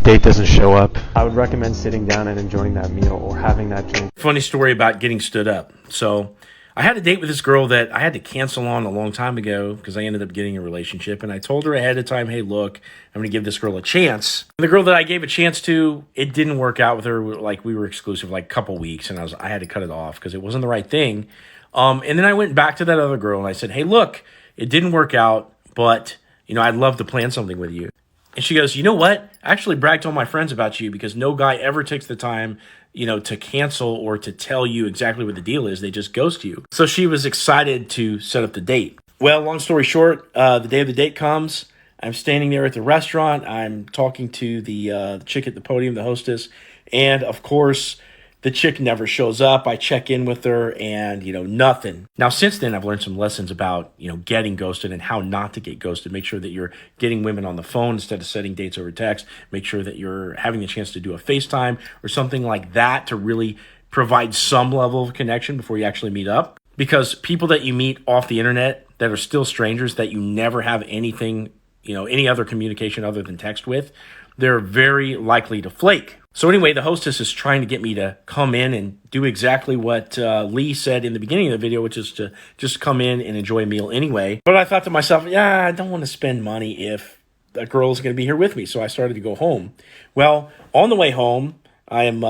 date doesn't show up? I would recommend sitting down and enjoying that meal or having that drink. Funny story about getting stood up. So I had a date with this girl that I had to cancel on a long time ago because I ended up getting a relationship. And I told her ahead of time, hey, look, I'm going to give this girl a chance. And the girl that I gave a chance to, it didn't work out with her. Like, we were exclusive like a couple weeks, and I had to cut it off because it wasn't the right thing. And then I went back to that other girl and I said, hey, look, it didn't work out, but, I'd love to plan something with you. And she goes, you know what? I actually bragged to all my friends about you because no guy ever takes the time, to cancel or to tell you exactly what the deal is. They just ghost you. So she was excited to set up the date. Well, long story short, the day of the date comes. I'm standing there at the restaurant. I'm talking to the chick at the podium, the hostess. And of course, the chick never shows up. I check in with her and, nothing. Now, since then, I've learned some lessons about, getting ghosted and how not to get ghosted. Make sure that you're getting women on the phone instead of setting dates over text. Make sure that you're having the chance to do a FaceTime or something like that to really provide some level of connection before you actually meet up. Because people that you meet off the internet that are still strangers that you never have anything, any other communication other than text with, they're very likely to flake. So anyway, the hostess is trying to get me to come in and do exactly what Lee said in the beginning of the video, which is to just come in and enjoy a meal anyway. But I thought to myself, I don't want to spend money if a girl is going to be here with me. So I started to go home. Well, on the way home, I am,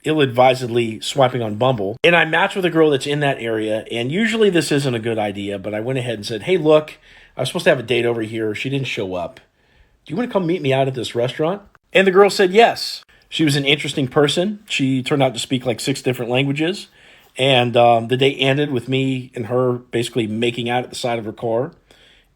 ill-advisedly swiping on Bumble. And I matched with a girl that's in that area. And usually this isn't a good idea, but I went ahead and said, hey, look, I was supposed to have a date over here. She didn't show up. Do you want to come meet me out at this restaurant? And the girl said yes. She was an interesting person. She turned out to speak like 6 different languages. And the day ended with me and her basically making out at the side of her car.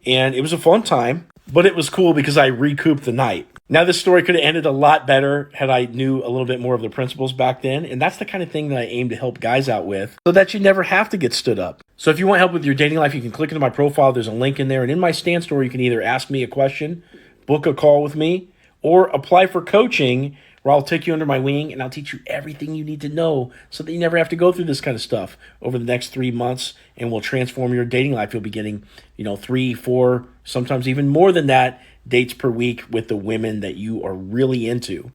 And it was a fun time, but it was cool because I recouped the night. Now, this story could have ended a lot better had I knew a little bit more of the principles back then. And that's the kind of thing that I aim to help guys out with so that you never have to get stood up. So if you want help with your dating life, you can click into my profile. There's a link in there. And in my Stan Store, you can either ask me a question, book a call with me, or apply for coaching where I'll take you under my wing and I'll teach you everything you need to know so that you never have to go through this kind of stuff over the next 3 months, and we'll transform your dating life. You'll be getting, 3, 4, sometimes even more than that dates per week with the women that you are really into.